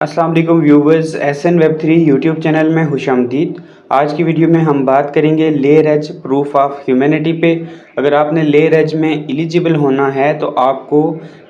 अस्सलाम वालेकुम viewers, SN Web3 YouTube channel में खुशामदीद। आज की वीडियो में हम बात करेंगे layer as proof of humanity पे। अगर आपने लेयर एज में एलिजिबल होना है तो आपको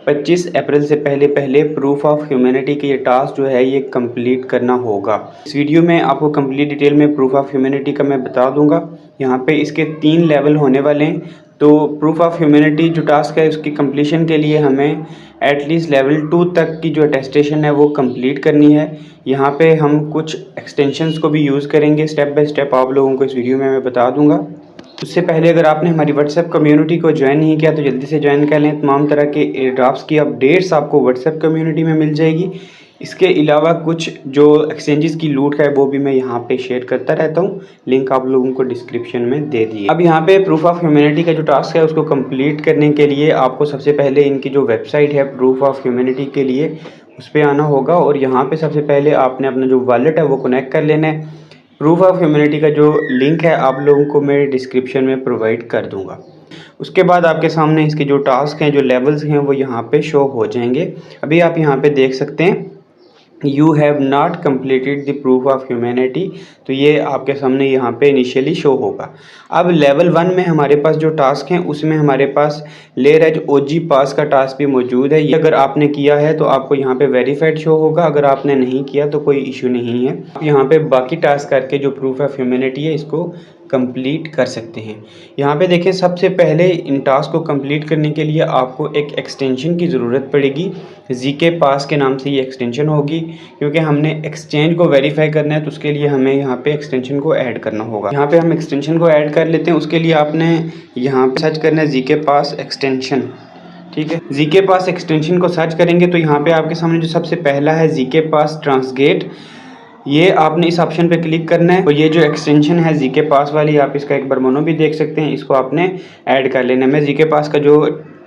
25 अप्रैल से पहले प्रूफ ऑफ ह्यूमैनिटी के ये टास्क जो है ये कंप्लीट करना होगा। इस वीडियो में आपको कंप्लीट डिटेल में प्रूफ ऑफ ह्यूमैनिटी का मैं बता दूंगा। यहाँ पे इसके 3 लेवल होने वाले हैं। तो प्रूफ ऑफ ह्यूमैनिटी जो टास्क है उसकी कंप्लीशन के लिए हमें एटलीस्ट लेवल 2 तक की जो अटेस्टेशन है वो कंप्लीट करनी है। यहाँ पे हम कुछ एक्सटेंशंस को भी यूज़ करेंगे, स्टेप बाय स्टेप आप लोगों को इस वीडियो में मैं बता दूंगा। उससे पहले अगर आपने हमारी व्हाट्सएप कम्युनिटी को ज्वाइन नहीं किया तो जल्दी से ज्वाइन कर लें। तमाम तरह के एयर ड्रॉप्स की अपडेट्स आपको व्हाट्सएप कम्युनिटी में मिल जाएगी। इसके अलावा कुछ जो एक्सचेंजेस की लूट है वो भी मैं यहाँ पे शेयर करता रहता हूँ। लिंक आप लोगों को डिस्क्रिप्शन में दे दिए। अब यहाँ पे प्रूफ ऑफ ह्यूमैनिटी का जो टास्क है उसको कंप्लीट करने के लिए आपको सबसे पहले इनकी जो वेबसाइट है प्रूफ ऑफ ह्यूमैनिटी के लिए उस पर आना होगा और यहाँ पे सबसे पहले आपने अपना जो वॉलेट है वो कनेक्ट कर लेना है। प्रूफ ऑफ ह्यूमैनिटी का जो लिंक है आप लोगों को मैं डिस्क्रिप्शन में प्रोवाइड कर दूँगा। उसके बाद आपके सामने इसके जो टास्क हैं, जो लेवल्स हैं वो यहाँ पे शो हो जाएंगे। अभी आप यहाँ पे देख सकते हैं you have not completed the proof of humanity, तो ये आपके सामने यहाँ पे इनिशियली शो होगा। अब लेवल 1 में हमारे पास जो टास्क हैं उसमें हमारे पास लेयर एज OG पास का टास्क भी मौजूद है। ये अगर आपने किया है तो आपको यहाँ पे वेरीफाइड शो होगा, अगर आपने नहीं किया तो कोई इशू नहीं है। यहाँ पे बाकी टास्क करके जो प्रूफ ऑफ ह्यूमैनिटी है इसको कंप्लीट कर सकते हैं। यहाँ पे देखें, सबसे पहले इन टास्क को कंप्लीट करने के लिए आपको एक एक्सटेंशन की ज़रूरत पड़ेगी। ZK पास के नाम से ये एक्सटेंशन होगी, क्योंकि हमने एक्सचेंज को वेरीफाई करना है तो उसके लिए हमें यहाँ पे एक्सटेंशन को ऐड करना होगा। यहाँ पे हम एक्सटेंशन को ऐड कर लेते हैं। उसके लिए आपने यहाँ पे सर्च करना है ZK पास एक्सटेंशन। ठीक है, ZK पास एक्सटेंशन को सर्च करेंगे तो यहाँ पे आपके सामने जो सबसे पहला है ZK पास ट्रांसगेट, ये आपने इस ऑप्शन पे क्लिक करना है। तो ये जो एक्सटेंशन है ZK पास वाली, आप इसका एक बार मोनो भी देख सकते हैं, इसको आपने ऐड कर लेना है। मैं ZK पास का जो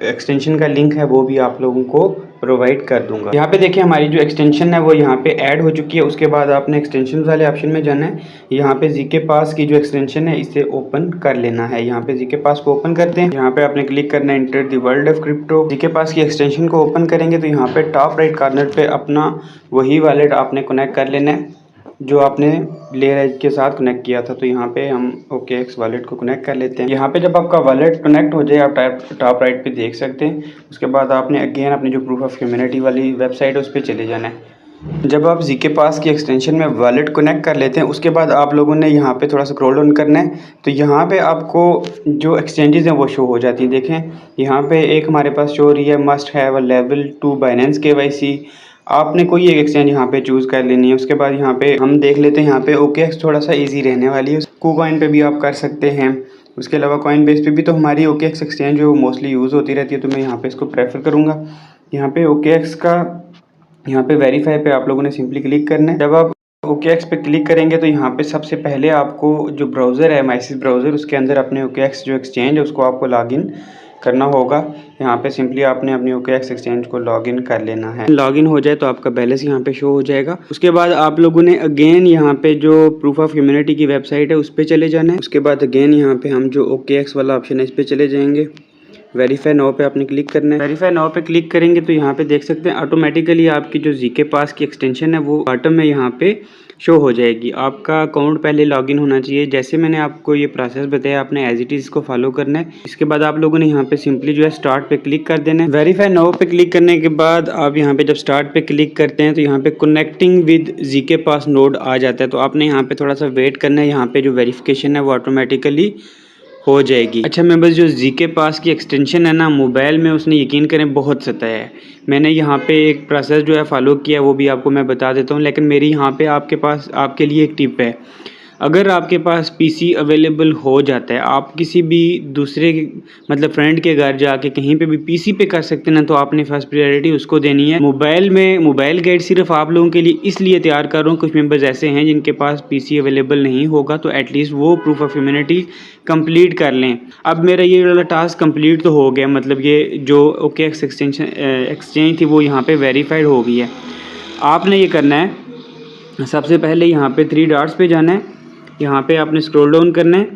एक्सटेंशन का लिंक है वो भी आप लोगों को प्रोवाइड कर दूंगा। यहाँ पे देखिए हमारी जो एक्सटेंशन है वो यहाँ पे ऐड हो चुकी है। उसके बाद आपने एक्सटेंशन वाले ऑप्शन में जाना है। यहाँ पे ZK पास की जो एक्सटेंशन है इसे ओपन कर लेना है। यहाँ पे ZK पास को ओपन करते हैं। यहाँ पे आपने क्लिक करना है enter the world of crypto. ZK पास की एक्सटेंशन को ओपन करेंगे तो यहाँ पे टॉप राइट कॉर्नर पे अपना वही वॉलेट आपने कनेक्ट कर लेना है जो आपने लेयर एज के साथ कनेक्ट किया था। तो यहाँ पे हम OKX वॉलेट को कनेक्ट कर लेते हैं। यहाँ पे जब आपका वॉलेट कनेक्ट हो जाए आप टॉप राइट पे देख सकते हैं। उसके बाद आपने अगेन अपनी जो प्रूफ ऑफ ह्यूमैनिटी वाली वेबसाइट है उस पर चले जाना है। जब आप ZK पास की एक्सटेंशन में वॉलेट कनेक्ट कर लेते हैं उसके बाद आप लोगों ने यहाँ पे थोड़ा स्क्रॉल डाउन करना है तो यहाँ पे आपको जो एक्सचेंजेस हैं वो शो हो जाती हैं। देखें यहाँ पे एक हमारे पास शो हो रही है must have a level 2 Binance KYC। आपने कोई एक एक्सचेंज यहाँ पे चूज़ कर लेनी है। उसके बाद यहाँ पे हम देख लेते हैं, यहाँ पे OKX थोड़ा सा इजी रहने वाली है। KuCoin पे भी आप कर सकते हैं। उसके अलावा Coinbase पे भी तो हमारी OKX एक्सचेंज जो मोस्टली यूज़ होती रहती है, तो मैं यहाँ पे इसको प्रेफर करूँगा। यहाँ पे OKX का यहाँ पे वेरीफाई पे आप लोगों ने सिंपली क्लिक करना है। जब आप OKX पे क्लिक करेंगे तो यहाँ पे सबसे पहले आपको जो ब्राउज़र है MySys ब्राउज़र, उसके अंदर अपने OKX जो एक्सचेंज है उसको आपको लॉगिन करना होगा। यहाँ पे सिंपली आपने अपनी OKX एक्सचेंज को लॉगिन कर लेना है। लॉगिन हो जाए तो आपका बैलेंस यहाँ पे शो हो जाएगा। उसके बाद आप लोगों ने अगेन यहाँ पे जो प्रूफ ऑफ ह्यूमैनिटी की वेबसाइट है उस पर चले जाना है। उसके बाद अगेन यहाँ पे हम जो OKX वाला ऑप्शन है इस पर चले जाएंगे। वेरीफाई नाउ पे आपने क्लिक करना है। वेरीफाई नाउ पे क्लिक करेंगे तो यहाँ पे देख सकते हैं ऑटोमेटिकली आपकी जो ZK पास की एक्सटेंशन है वो बॉटम में यहाँ पे शो हो जाएगी। आपका अकाउंट पहले लॉगिन होना चाहिए। जैसे मैंने आपको ये प्रोसेस बताया आपने एज इट इज इसको फॉलो करना है। इसके बाद आप लोगों ने यहाँ पे सिंपली जो है स्टार्ट पे क्लिक कर देना है। वेरीफाई नाउ पे क्लिक करने के बाद आप यहाँ पे जब स्टार्ट पे क्लिक करते हैं तो यहाँ पे connecting with ZK pass node आ जाता है। तो आपने यहाँ पे थोड़ा सा वेट करना है। यहाँ पे जो वेरिफिकेशन है वो ऑटोमेटिकली हो जाएगी। अच्छा मेंबर्स, जो ZK पास की एक्सटेंशन है ना मोबाइल में, उसने यकीन करें बहुत सताया है। मैंने यहाँ पे एक प्रोसेस जो है फॉलो किया है वो भी आपको मैं बता देता हूँ। लेकिन मेरी यहाँ पे आपके लिए एक टिप है। अगर आपके पास PC अवेलेबल हो जाता है, आप किसी भी दूसरे मतलब फ्रेंड के घर जाके कहीं पे भी PC पे कर सकते हैं ना, तो आपने फर्स्ट प्रायोरिटी उसको देनी है। मोबाइल में मोबाइल गाइड सिर्फ आप लोगों के लिए इसलिए तैयार कर रहा हूँ, कुछ मेंबर्स ऐसे हैं जिनके पास PC अवेलेबल नहीं होगा, तो एटलीस्ट वो प्रूफ ऑफ ह्यूमैनिटी कंप्लीट कर लें। अब मेरा ये वाला टास्क कंप्लीट तो हो गया, मतलब ये जो OKX एक्सचेंज थी वो यहाँ पे वेरीफाइड हो गई है। आपने ये करना है, सबसे पहले यहाँ पे 3 डॉट्स पे जाना है। यहाँ पे आपने स्क्रॉल डाउन करना है,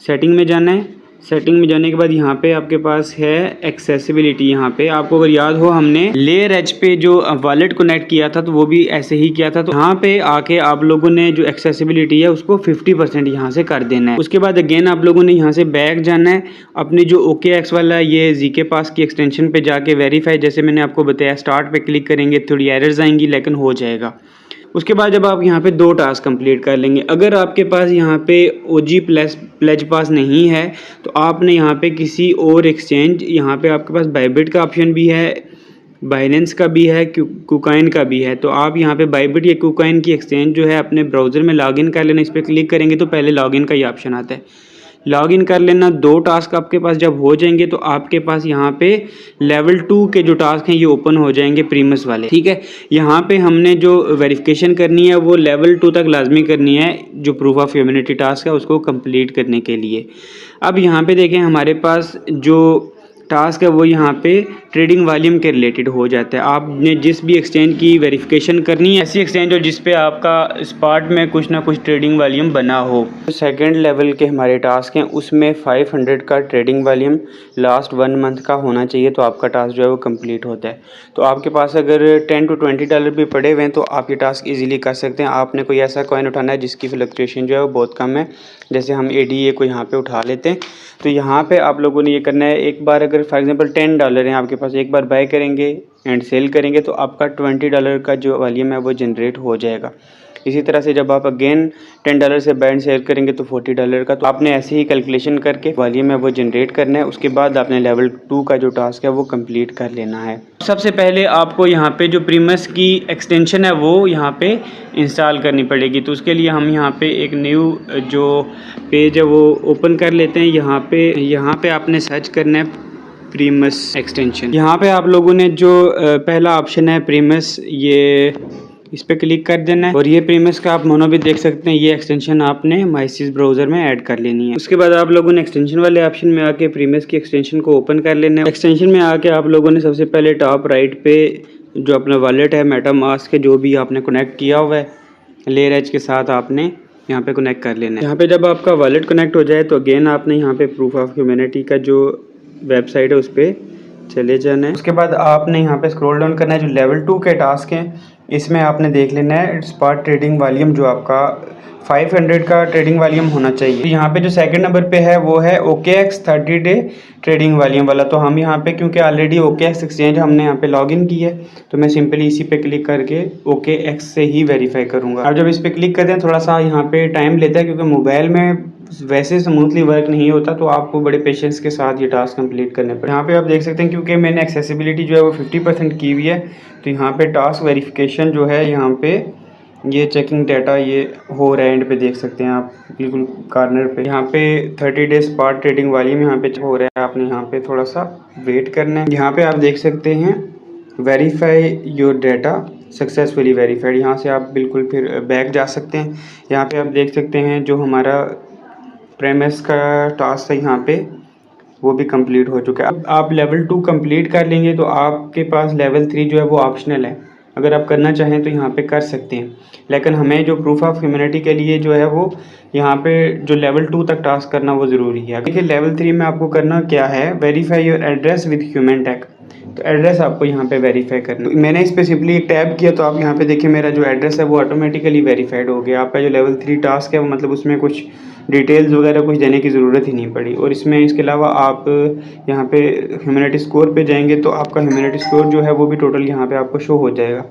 सेटिंग में जाना है, सेटिंग में जाने के बाद यहाँ पे आपके पास है एक्सेसिबिलिटी। यहाँ पे आपको अगर याद हो हमने लेयर एज पे जो वॉलेट कनेक्ट किया था तो वो भी ऐसे ही किया था। तो यहाँ पे आके आप लोगों ने जो एक्सेसिबिलिटी है उसको 50% यहाँ से कर देना है। उसके बाद अगेन आप लोगों ने यहाँ से बैक जाना है, अपनी जो OKX वाला ये ZK पास की एक्सटेंशन पे जाके वेरीफाई, जैसे मैंने आपको बताया स्टार्ट पे क्लिक करेंगे, थोड़ी एरर्स आएंगी लेकिन हो जाएगा। उसके बाद जब आप यहाँ पे 2 टास्क कंप्लीट कर लेंगे, अगर आपके पास यहाँ पे OG प्लेज पास नहीं है तो आपने यहाँ पे किसी और एक्सचेंज, यहाँ पे आपके पास बाइबिट का ऑप्शन भी है, बाइनेंस का भी है, कुकाइन का भी है। तो आप यहाँ पे बाइबिट या कुकाइन की एक्सचेंज जो है अपने ब्राउज़र में लॉगिन कर लेना। इस पर क्लिक करेंगे तो पहले लॉगिन का ही ऑप्शन आता है, लॉगिन कर लेना। 2 टास्क आपके पास जब हो जाएंगे तो आपके पास यहाँ पे लेवल 2 के जो टास्क हैं ये ओपन हो जाएंगे, प्रीमियस वाले, ठीक है। यहाँ पे हमने जो वेरिफिकेशन करनी है वो लेवल 2 तक लाजमी करनी है, जो प्रूफ ऑफ ह्यूमैनिटी टास्क है उसको कंप्लीट करने के लिए। अब यहाँ पे देखें हमारे पास जो टास्क है वो यहाँ पे ट्रेडिंग वॉल्यूम के रिलेटेड हो जाता है। आपने जिस भी एक्सचेंज की वेरिफिकेशन करनी है, ऐसी एक्सचेंज हो जिस पे आपका स्पॉट में कुछ ना कुछ ट्रेडिंग वॉल्यूम बना हो। तो सेकंड लेवल के हमारे टास्क हैं उसमें 500 का ट्रेडिंग वॉल्यूम लास्ट 1 मंथ का होना चाहिए, तो आपका टास्क जो है वो कंप्लीट होता है। तो आपके पास अगर $10 to $20 भी पड़े हुए हैं तो आप ये टास्क ईजिली कर सकते हैं। आपने कोई ऐसा कॉइन उठाना है जिसकी फ्लक्चुएशन जो है वो बहुत कम है, जैसे हम ADA को यहाँ पे उठा लेते हैं। तो यहाँ पे आप लोगों ने ये करना है, एक बार अगर फॉर एग्जांपल $10 है आपके पास, एक बार बाय करेंगे एंड सेल करेंगे तो आपका $20 का जो वॉल्यूम है वो जनरेट हो जाएगा। इसी तरह से जब आप अगेन $10 से बाय एंड सेल करेंगे तो $40 का। तो आपने ऐसे ही कैलकुलेशन करके वॉल्यूम है वो जनरेट करना है। उसके बाद आपने लेवल 2 का जो टास्क है वो कंप्लीट कर लेना है। सबसे पहले आपको यहाँ पे जो प्रीमियस की एक्सटेंशन है वो यहाँ पे इंस्टॉल करनी पड़ेगी। तो उसके लिए हम यहाँ पे एक न्यू जो पेज है वो ओपन कर लेते हैं। यहाँ पे आपने सर्च करना है प्रीमियस एक्सटेंशन। यहाँ पे आप लोगों ने जो पहला ऑप्शन है प्रीमियस, ये इस पर क्लिक कर देना है। और ये प्रीमियस का आप मोनो भी देख सकते हैं, ये एक्सटेंशन आपने माइसिस ब्राउजर में ऐड कर लेनी है। उसके बाद आप लोगों ने एक्सटेंशन वाले ऑप्शन में आके प्रीमियस की एक्सटेंशन को ओपन कर लेना है। एक्सटेंशन में आके आप लोगों ने सबसे पहले टॉप राइट पे जो अपना वॉलेट है मेटामास्क के जो भी आपने कनेक्ट किया हुआ है लेयर एज के साथ, आपने यहाँ पे कनेक्ट कर लेना है। यहाँ पे जब आपका वॉलेट कनेक्ट हो जाए तो अगेन आपने यहाँ पे प्रूफ ऑफ ह्यूमैनिटी का जो वेबसाइट है उस पर चले जाना है। उसके बाद आपने यहाँ पे स्क्रॉल डाउन करना है। जो लेवल 2 के टास्क हैं इसमें आपने देख लेना है स्पॉट ट्रेडिंग वॉल्यूम जो आपका 500 का ट्रेडिंग वॉल्यूम होना चाहिए। यहाँ पे जो सेकंड नंबर पे है वो है OKX 30 डे ट्रेडिंग वॉल्यूम वाला। तो हम यहाँ पे क्योंकि ऑलरेडी OKX एक्सचेंज हमने यहाँ पे लॉगिन की है तो मैं सिंपली इसी पे क्लिक करके OKX से ही वेरीफाई करूँगा। अब जब इस पर क्लिक करते हैं थोड़ा सा यहाँ पे टाइम लेता है क्योंकि मोबाइल में वैसे स्मूथली वर्क नहीं होता, तो आपको बड़े पेशेंस के साथ ये टास्क कंप्लीट करने पड़े। यहाँ पे आप देख सकते हैं क्योंकि मैंने एक्सेसिबिलिटी जो है वो 50% की हुई है, तो यहाँ पे टास्क वेरिफिकेशन जो है यहाँ पे ये चेकिंग डाटा ये हो रहा है, एंड पे देख सकते हैं आप बिल्कुल कॉर्नर पे। यहाँ पे 30 डेज स्पॉट ट्रेडिंग वॉल्यूम यहाँ पे हो रहा है, आपने यहाँ पे थोड़ा सा वेट करना है। यहाँ पे आप देख सकते हैं verify your data successfully verified, यहाँ से आप बिल्कुल फिर बैक जा सकते हैं। यहाँ पे आप देख सकते हैं जो हमारा प्रीमियस का टास्क है यहाँ पे वो भी कंप्लीट हो चुका है। अब आप लेवल 2 कंप्लीट कर लेंगे तो आपके पास लेवल 3 जो है वो ऑप्शनल है, अगर आप करना चाहें तो यहाँ पे कर सकते हैं, लेकिन हमें जो प्रूफ ऑफ ह्यूमैनिटी के लिए जो है वो यहाँ पे जो लेवल 2 तक टास्क करना वो ज़रूरी है। देखिए लेवल 3 में आपको करना क्या है, verify your address with human tag. तो एड्रेस आपको यहाँ पे वेरीफाई करना है। मैंने इस पर सिंपली एक टैब किया तो आप यहाँ पे देखिए मेरा जो एड्रेस है वो ऑटोमेटिकली वेरीफाइड हो गया। आपका जो लेवल 3 टास्क है वो मतलब उसमें कुछ डिटेल्स वगैरह कुछ देने की ज़रूरत ही नहीं पड़ी। और इसमें इसके अलावा आप यहाँ पे ह्यूमैनिटी स्कोर पे जाएंगे तो आपका ह्यूमैनिटी स्कोर जो है वो भी टोटल यहाँ पे आपको शो हो जाएगा।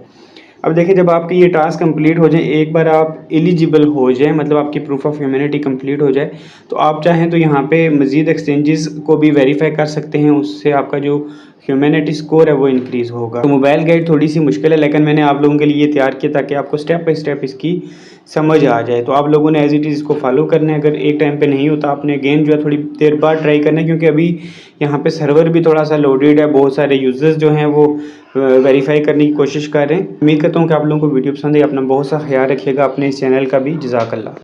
अब देखिए जब आपकी ये टास्क कंप्लीट हो जाए, एक बार आप एलिजिबल हो जाए, मतलब आपकी प्रूफ ऑफ ह्यूमैनिटी कंप्लीट हो जाए, तो आप चाहें तो यहाँ पे मज़ीद एक्सचेंजेस को भी वेरीफाई कर सकते हैं, उससे आपका जो ह्यूमैनिटी स्कोर है वो इंक्रीज़ होगा। तो मोबाइल गाइड थोड़ी सी मुश्किल है, लेकिन मैंने आप लोगों के लिए तैयार किया ताकि आपको स्टेप बाय स्टेप इसकी समझ आ जाए। तो आप लोगों ने एज इट इज़ इसको फॉलो करना है। अगर एक टाइम पे नहीं होता आपने अगेन जो है थोड़ी देर बाद ट्राई करना है, क्योंकि अभी यहाँ पे सर्वर भी थोड़ा सा लोडेड है, बहुत सारे यूजर्स जो हैं वो वेरीफाई करने की कोशिश कर रहे हैं। उम्मीद करता हूँ कि आप लोगों को वीडियो पसंद है। अपना बहुत सा ख्याल रखिएगा, अपने इस चैनल का भी। जज़ाकल्लाह।